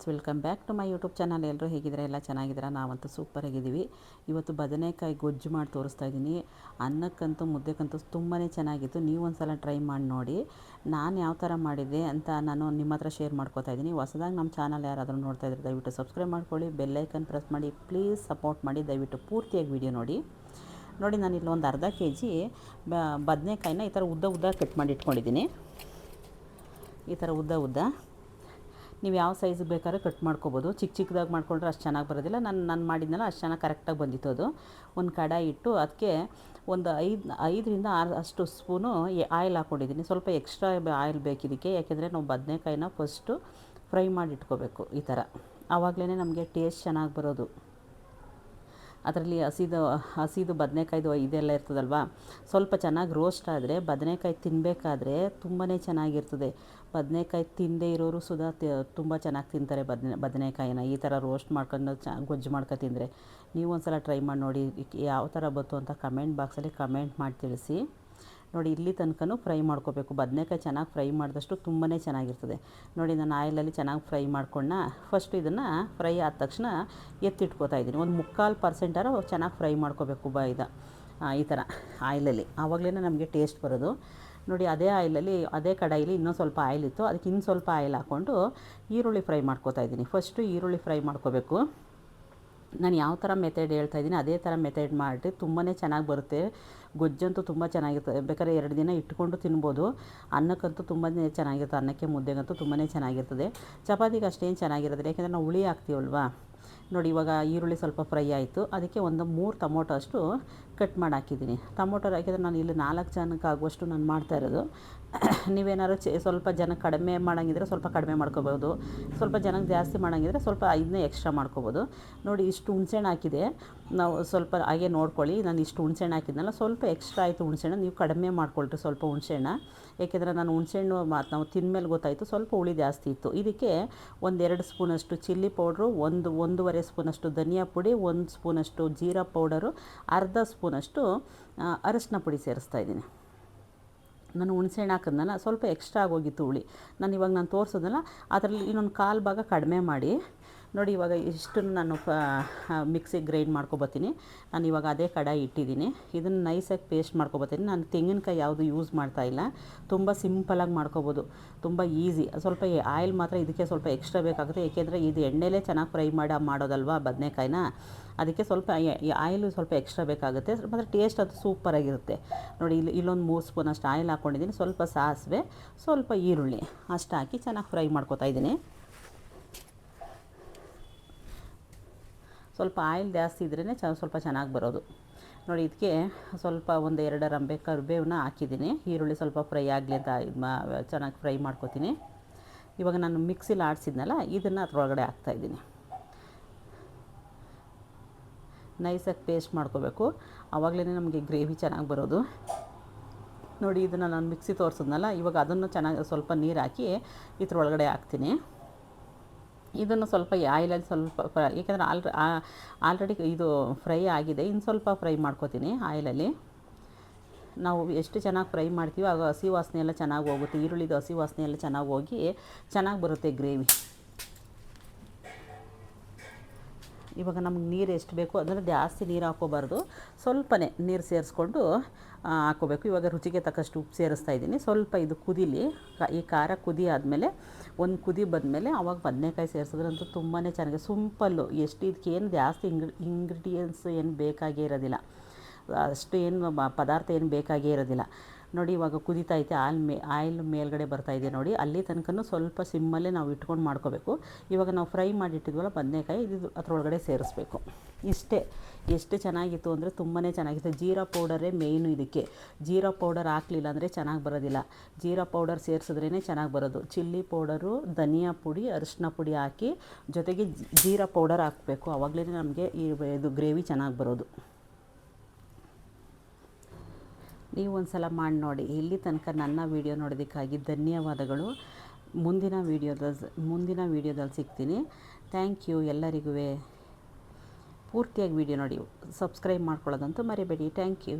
Welcome back to my YouTube channel. ಎಲ್ಲರೂ ಹೇಗಿದ್ದಾರೆ? ಎಲ್ಲ ಚೆನ್ನಾಗಿದ್ದೀರಾ? ನಾವಂತೂ ಸೂಪರಾಗಿದ್ದೀವಿ. ಇವತ್ತು ಬದನೆಕಾಯಿ ಗೊಜ್ಜು ಮಾಡಿ ತೋರಿಸ್ತಾ ಇದ್ದೀನಿ. ಅನ್ನಕ್ಕಂತೂ ಮುದ್ದೆಕ್ಕಂತೂ ತುಂಬಾ ಚೆನ್ನಾಗಿತ್ತು. ನೀವು ಒಂದು ಸಲ ಟ್ರೈ ಮಾಡಿ ನೋಡಿ. ನಾನು ಯಾವ ಥರ ಮಾಡಿದ್ದೆ ಅಂತ ನಾನು ನಿಮ್ಮ ಹತ್ರ ಶೇರ್ ಮಾಡ್ಕೋತಾ ಇದ್ದೀನಿ. ಹೊಸದಾಗಿ ನಮ್ಮ ಚಾನಲ್ ಯಾರಾದರೂ ನೋಡ್ತಾ ಇದ್ದರೆ ದಯವಿಟ್ಟು ಸಬ್ಸ್ಕ್ರೈಬ್ ಮಾಡ್ಕೊಳ್ಳಿ, ಬೆಲ್ಲೈಕನ್ ಪ್ರೆಸ್ ಮಾಡಿ, ಪ್ಲೀಸ್ ಸಪೋರ್ಟ್ ಮಾಡಿ. ದಯವಿಟ್ಟು ಪೂರ್ತಿಯಾಗಿ ವಿಡಿಯೋ ನೋಡಿ. ನಾನು ಇಲ್ಲಿ ಒಂದು ಅರ್ಧ ಕೆಜಿ ಬದನೆಕಾಯಿನ ಈ ಥರ ಉದ್ದ ಕಟ್ ಮಾಡಿ ಇಟ್ಕೊಂಡಿದ್ದೀನಿ. ಈ ಥರ ಉದ್ದ ನೀವು ಯಾವ ಸೈಜ್ ಬೇಕಾದ್ರೆ ಕಟ್ ಮಾಡ್ಕೊಬೋದು. ಚಿಕ್ಕದಾಗಿ ಮಾಡ್ಕೊಂಡ್ರೆ ಅಷ್ಟು ಚೆನ್ನಾಗಿ ಬರೋದಿಲ್ಲ. ನಾನು ಮಾಡಿದ್ನಲ್ಲ ಅಷ್ಟು ಚೆನ್ನಾಗಿ ಕರೆಕ್ಟಾಗಿ ಬಂದಿತ್ತು. ಅದು ಒಂದು ಕಡಾಯಿ ಇಟ್ಟು ಅದಕ್ಕೆ ಒಂದು 5ರಿಂದ 6 ಅಷ್ಟು ಸ್ಪೂನು ಆಯಿಲ್ ಹಾಕ್ಕೊಂಡಿದ್ದೀನಿ. ಸ್ವಲ್ಪ ಎಕ್ಸ್ಟ್ರಾ ಆಯಿಲ್ ಬೇಕಿದ್ದಕ್ಕೆ, ಯಾಕೆಂದರೆ ನಾವು ಬದನೆಕಾಯಿನ ಫಸ್ಟು ಫ್ರೈ ಮಾಡಿ ಇಟ್ಕೋಬೇಕು. ಈ ಥರ ಆವಾಗಲೇ ನಮಗೆ ಟೇಸ್ಟ್ ಚೆನ್ನಾಗಿ ಬರೋದು. ಅದರಲ್ಲಿ ಹಸಿದು ಬದನೆಕಾಯ್ದು ಇದೆಲ್ಲ ಇರ್ತದಲ್ವ, ಸ್ವಲ್ಪ ಚೆನ್ನಾಗಿ ರೋಸ್ಟ್ ಆದರೆ ಬದನೆಕಾಯಿ ತಿನ್ನಬೇಕಾದ್ರೆ ತುಂಬಾ ಚೆನ್ನಾಗಿರ್ತದೆ. ಬದನೆಕಾಯಿ ತಿನ್ನದೇ ಇರೋರು ಸುಧಾ ತುಂಬ ಚೆನ್ನಾಗಿ ತಿಂತಾರೆ ಬದನೆಕಾಯಿನ. ಈ ಥರ ರೋಸ್ಟ್ ಮಾಡ್ಕೊಂಡು ಗೊಜ್ಜು ಮಾಡ್ಕೊಂಡು ತಿಂದರೆ ನೀವು ಒಂದು ಸಲ ಟ್ರೈ ಮಾಡಿ ನೋಡಿ. ಯಾವ ಥರ ಬಂತು ಅಂತ ಕಮೆಂಟ್ ಬಾಕ್ಸಲ್ಲಿ ಕಮೆಂಟ್ ಮಾಡಿ ತಿಳಿಸಿ. ನೋಡಿ, ಇಲ್ಲಿ ತನಕನೂ ಫ್ರೈ ಮಾಡ್ಕೋಬೇಕು. ಬದನೆಕಾಯಿ ಚೆನ್ನಾಗಿ ಫ್ರೈ ಮಾಡಿದಷ್ಟು ತುಂಬಾ ಚೆನ್ನಾಗಿರ್ತದೆ. ನಾನು ಆಯಿಲಲ್ಲಿ ಚೆನ್ನಾಗಿ ಫ್ರೈ ಮಾಡ್ಕೊಂಡು ಫಸ್ಟ್ ಇದನ್ನು ಫ್ರೈ ಆದ ತಕ್ಷಣ ಎತ್ತಿಟ್ಕೋತಾ ಇದ್ದೀನಿ. ಒಂದು 3/4% ಚೆನ್ನಾಗಿ ಫ್ರೈ ಮಾಡ್ಕೋಬೇಕು ಈ ಥರ ಆಯಿಲಲ್ಲಿ. ಆವಾಗಲೇ ನಮಗೆ ಟೇಸ್ಟ್ ಬರೋದು. ನೋಡಿ, ಅದೇ ಆಯಿಲಲ್ಲಿ, ಅದೇ ಕಡಾಯಿಲಿ ಇನ್ನೊಂದು ಸ್ವಲ್ಪ ಆಯಿಲ್ ಇತ್ತು. ಅದಕ್ಕೆ ಇನ್ನು ಸ್ವಲ್ಪ ಆಯಿಲ್ ಹಾಕ್ಕೊಂಡು ಈರುಳ್ಳಿ ಫ್ರೈ ಮಾಡ್ಕೋತಾ ಇದ್ದೀನಿ. ಫಸ್ಟು ಈರುಳ್ಳಿ ಫ್ರೈ ಮಾಡ್ಕೋಬೇಕು. ನಾನು ಯಾವ ಥರ ಮೆಥಡ್ ಹೇಳ್ತಾಯಿದ್ದೀನಿ ಅದೇ ಥರ ಮೆಥಡ್ ಮಾಡಿ ತುಂಬಾ ಚೆನ್ನಾಗಿ ಬರುತ್ತೆ. ಗೊಜ್ಜಂತೂ ತುಂಬ ಚೆನ್ನಾಗಿರ್ತದೆ. ಬೇಕಾದ್ರೆ 2 ದಿನ ಇಟ್ಕೊಂಡು ತಿನ್ಬೋದು. ಅನ್ನಕ್ಕಂತೂ ತುಂಬಾ ಚೆನ್ನಾಗಿರುತ್ತೆ. ಅನ್ನಕ್ಕೆ ಮುದ್ದೆಗಂತೂ ತುಂಬಾ ಚೆನ್ನಾಗಿರ್ತದೆ. ಚಪಾತಿಗೆ ಅಷ್ಟೇನು ಚೆನ್ನಾಗಿರೋದಿಲ್ಲ, ಯಾಕೆಂದರೆ ನಾವು ಹುಳಿ ಹಾಕ್ತೀವಲ್ವ. ನೋಡಿ, ಇವಾಗ ಈರುಳ್ಳಿ ಸ್ವಲ್ಪ ಫ್ರೈ ಆಯಿತು. ಅದಕ್ಕೆ ಒಂದು 3 ಟೊಮೊಟೊ ಅಷ್ಟು ಕಟ್ ಮಾಡಿ ಹಾಕಿದ್ದೀನಿ. ಟೊಮೊಟೊ ಹಾಕಿದರೆ ನಾನು ಇಲ್ಲಿ 4 ಜನಕ್ಕೆ ಆಗುವಷ್ಟು ನಾನು ಮಾಡ್ತಾಯಿರೋದು. ನೀವೇನಾದ್ರು ಸ್ವಲ್ಪ ಜನಕ್ಕೆ ಕಡಿಮೆ ಮಾಡೋಂಗಿದ್ರೆ ಸ್ವಲ್ಪ ಕಡಿಮೆ ಮಾಡ್ಕೋಬೋದು. ಸ್ವಲ್ಪ ಜನಕ್ಕೆ ಜಾಸ್ತಿ ಮಾಡೋಂಗಿದ್ರೆ ಸ್ವಲ್ಪ 5ನೇ ಎಕ್ಸ್ಟ್ರಾ ಮಾಡ್ಕೋಬೋದು. ನೋಡಿ, ಇಷ್ಟು ಹುಣಸೆಹಣ್ಣು ಹಾಕಿದೆ. ನಾವು ಸ್ವಲ್ಪ ಹಾಗೆ ನೋಡ್ಕೊಳ್ಳಿ. ನಾನು ಇಷ್ಟು ಹುಣಸೆಹಣ್ಣು ಹಾಕಿದ್ನಲ್ಲ, ಸ್ವಲ್ಪ ಎಕ್ಸ್ಟ್ರಾ ಆಯಿತು ಹುಣಸೆಹಣ್ಣು. ನೀವು ಕಡಿಮೆ ಮಾಡ್ಕೊಳ್ರಿ ಸ್ವಲ್ಪ ಹುಣಸೆಹಣ್ಣು. ಏಕೆಂದರೆ ನಾನು ಹುಣಸೆಹಣ್ಣು ನಾವು ತಿಂದಮೇಲೆ ಗೊತ್ತಾಯಿತು ಸ್ವಲ್ಪ ಹುಳಿ ಜಾಸ್ತಿ ಇತ್ತು. ಇದಕ್ಕೆ 1-2 ಸ್ಪೂನಷ್ಟು ಚಿಲ್ಲಿ ಪೌಡ್ರು, 1-1.5 ಸ್ಪೂನಷ್ಟು ಧನಿಯಾ ಪುಡಿ, 1 ಸ್ಪೂನಷ್ಟು ಜೀರಾ ಪೌಡರು, ಅರ್ಧ ಸ್ಪೂನಷ್ಟು ಅರಶಿನ ಪುಡಿ ಸೇರಿಸ್ತಾ ಇದ್ದೀನಿ. ನಾನು ಹುಣಸೆಹಣ್ಣು ಹಾಕಿದ್ನಲ್ಲ, ಸ್ವಲ್ಪ ಎಕ್ಸ್ಟ್ರಾ ಆಗೋಗಿತ್ತು ಹುಳಿ. ನಾನು ತೋರಿಸೋದಲ್ಲ, ಅದರಲ್ಲಿ ಇನ್ನೊಂದು 1/4 ಭಾಗ ಕಡಿಮೆ ಮಾಡಿ. ನೋಡಿ, ಇವಾಗ ಇಷ್ಟನ್ನು ನಾನು ಮಿಕ್ಸಿಗೆ ಗ್ರೈಂಡ್ ಮಾಡ್ಕೊಬತ್ತೀನಿ. ನಾನು ಇವಾಗ ಅದೇ ಕಡಾಯಿ ಇಟ್ಟಿದ್ದೀನಿ. ಇದನ್ನು ನೈಸಾಗಿ ಪೇಸ್ಟ್ ಮಾಡ್ಕೊಬತ್ತೀನಿ. ನಾನು ತೆಂಗಿನಕಾಯಿ ಯಾವುದು ಯೂಸ್ ಮಾಡ್ತಾಯಿಲ್ಲ. ತುಂಬ ಸಿಂಪಲಾಗಿ ಮಾಡ್ಕೊಬೋದು, ತುಂಬ ಈಸಿ. ಸ್ವಲ್ಪ ಆಯಿಲ್ ಮಾತ್ರ ಇದಕ್ಕೆ ಸ್ವಲ್ಪ ಎಕ್ಸ್ಟ್ರಾ ಬೇಕಾಗುತ್ತೆ, ಏಕೆಂದರೆ ಇದು ಎಣ್ಣೆಲೇ ಚೆನ್ನಾಗಿ ಫ್ರೈ ಮಾಡೋದಲ್ವ ಬದನೆಕಾಯಿನ. ಅದಕ್ಕೆ ಸ್ವಲ್ಪ ಆಯಿಲು ಸ್ವಲ್ಪ ಎಕ್ಸ್ಟ್ರಾ ಬೇಕಾಗುತ್ತೆ. ಮತ್ತು ಟೇಸ್ಟ್ ಅದು ಸೂಪರಾಗಿರುತ್ತೆ. ನೋಡಿ, ಇಲ್ಲೊಂದು 3 ಸ್ಪೂನಷ್ಟು ಆಯಿಲ್ ಹಾಕ್ಕೊಂಡಿದ್ದೀನಿ. ಸ್ವಲ್ಪ ಸಾಸಿವೆ, ಸ್ವಲ್ಪ ಈರುಳ್ಳಿ ಅಷ್ಟು ಹಾಕಿ ಚೆನ್ನಾಗಿ ಫ್ರೈ ಮಾಡ್ಕೊತಾ ಇದ್ದೀನಿ. ಸ್ವಲ್ಪ ಆಯಿಲ್ ಜಾಸ್ತಿ ಇದ್ರೇ ಸ್ವಲ್ಪ ಚೆನ್ನಾಗಿ ಬರೋದು. ನೋಡಿ, ಇದಕ್ಕೆ ಸ್ವಲ್ಪ 1-2 ರಂಬೆ ಕರಿಬೇವನ್ನ ಹಾಕಿದ್ದೀನಿ. ಈರುಳ್ಳಿ ಸ್ವಲ್ಪ ಫ್ರೈ ಆಗಲಿ ಅಂತ ಚೆನ್ನಾಗಿ ಫ್ರೈ ಮಾಡ್ಕೊತೀನಿ. ಇವಾಗ ನಾನು ಮಿಕ್ಸಿಲಿ ಆಡಿಸಿದ್ನಲ್ಲ, ಇದನ್ನು ಅದರೊಳಗಡೆ ಹಾಕ್ತಾಯಿದ್ದೀನಿ. ನೈಸಾಗಿ ಪೇಸ್ಟ್ ಮಾಡ್ಕೋಬೇಕು. ಆವಾಗಲೇ ನಮಗೆ ಗ್ರೇವಿ ಚೆನ್ನಾಗಿ ಬರೋದು. ನೋಡಿ, ಇದನ್ನು ನಾನು ಮಿಕ್ಸಿ ತೋರಿಸಿದ್ನಲ್ಲ, ಇವಾಗ ಅದನ್ನು ಚೆನ್ನಾಗಿ ಸ್ವಲ್ಪ ನೀರು ಹಾಕಿ ಇದ್ರೊಳಗಡೆ ಹಾಕ್ತೀನಿ. ಇದನ್ನು ಸ್ವಲ್ಪ ಆಯಿಲಲ್ಲಿ ಸ್ವಲ್ಪ ಏಕೆಂದರೆ ಆಲ್ರೆಡಿ ಇದು ಫ್ರೈ ಆಗಿದೆ. ಇನ್ನು ಸ್ವಲ್ಪ ಫ್ರೈ ಮಾಡ್ಕೊತೀನಿ ಆಯಿಲಲ್ಲಿ. ನಾವು ಎಷ್ಟು ಚೆನ್ನಾಗಿ ಫ್ರೈ ಮಾಡ್ತೀವೋ ಆಗ ಹಸಿ ವಾಸನೆ ಎಲ್ಲ ಚೆನ್ನಾಗಿ ಹೋಗುತ್ತೆ. ಈರುಳ್ಳಿದು ಹಸಿ ವಾಸನೆ ಎಲ್ಲ ಚೆನ್ನಾಗಿ ಹೋಗಿ ಚೆನ್ನಾಗಿ ಬರುತ್ತೆ ಗ್ರೇವಿ. ಇವಾಗ ನಮಗೆ ನೀರು ಎಷ್ಟು ಬೇಕು ಅಂದರೆ ಜಾಸ್ತಿ ನೀರು ಹಾಕ್ಕೋಬಾರ್ದು, ಸ್ವಲ್ಪನೇ ನೀರು ಸೇರಿಸ್ಕೊಂಡು ಹಾಕ್ಕೋಬೇಕು. ಇವಾಗ ರುಚಿಗೆ ತಕ್ಕಷ್ಟು ಉಪ್ಪು ಸೇರಿಸ್ತಾ ಇದ್ದೀನಿ. ಸ್ವಲ್ಪ ಇದು ಕುದೀಲಿ. ಈ ಖಾರ ಕುದಿ ಆದಮೇಲೆ, ಒಂದು ಕುದಿ ಬಂದಮೇಲೆ ಆವಾಗ ಬದನೆಕಾಯಿ ಸೇರಿಸಿದ್ರಂತೂ ತುಂಬಾ ಚೆನ್ನಾಗಿ ಸಿಂಪಲ್ಲು. ಇದಕ್ಕೇನು ಜಾಸ್ತಿ ಇಂಗ್ರೀಡಿಯೆಂಟ್ಸ್ ಏನು ಬೇಕಾಗೇ ಇರೋದಿಲ್ಲ. ಅಷ್ಟು ಏನು ಪದಾರ್ಥ ಏನು ಬೇಕಾಗೇ ಇರೋದಿಲ್ಲ. ನೋಡಿ, ಇವಾಗ ಕುದೀತಾ ಐತೆ. ಆಯಿಲ್ ಮೇಲ್ಗಡೆ ಬರ್ತಾಯಿದೆ. ನೋಡಿ, ಅಲ್ಲಿ ತನಕ ಸ್ವಲ್ಪ ಸಿಮ್ಮಲ್ಲೇ ನಾವು ಇಟ್ಕೊಂಡು ಮಾಡ್ಕೋಬೇಕು. ಇವಾಗ ನಾವು ಫ್ರೈ ಮಾಡಿಟ್ಟಿದ್ವಲ್ಲ ಬದನೆಕಾಯಿ, ಇದು ಅದರೊಳಗಡೆ ಸೇರಿಸ್ಬೇಕು. ಇಷ್ಟೇ. ಎಷ್ಟು ಚೆನ್ನಾಗಿತ್ತು ಅಂದರೆ ತುಂಬಾ ಚೆನ್ನಾಗಿತ್ತು. ಜೀರಾ ಪೌಡರೇ ಮೇಯ್ನು ಇದಕ್ಕೆ. ಜೀರಾ ಪೌಡರ್ ಹಾಕಲಿಲ್ಲ ಅಂದರೆ ಚೆನ್ನಾಗಿ ಬರೋದಿಲ್ಲ. ಜೀರಾ ಪೌಡರ್ ಸೇರಿಸಿದ್ರೇ ಚೆನ್ನಾಗಿ ಬರೋದು. ಚಿಲ್ಲಿ ಪೌಡರು, ಧನಿಯಾ ಪುಡಿ, ಅರಿಶಿನ ಪುಡಿ ಹಾಕಿ ಜೊತೆಗೆ ಜೀರಾ ಪೌಡರ್ ಹಾಕಬೇಕು. ಆವಾಗಲೇ ನಮಗೆ ಇದು ಗ್ರೇವಿ ಚೆನ್ನಾಗಿ ಬರೋದು. ನೀವು ಒಂದು ಸಲ ಮಾಡಿ ನೋಡಿ. ಇಲ್ಲಿ ತನಕ ನನ್ನ ವೀಡಿಯೋ ನೋಡೋದಕ್ಕಾಗಿ ಧನ್ಯವಾದಗಳು. ಮುಂದಿನ ವೀಡಿಯೋದಲ್ಲಿ ಸಿಗ್ತೀನಿ. ಥ್ಯಾಂಕ್ ಯು ಎಲ್ಲರಿಗೂ. ಪೂರ್ತಿಯಾಗಿ ವೀಡಿಯೋ ನೋಡಿ, ಸಬ್ಸ್ಕ್ರೈಬ್ ಮಾಡ್ಕೊಳ್ಳೋದಂತೂ ಮರಿಬೇಡಿ. Thank you.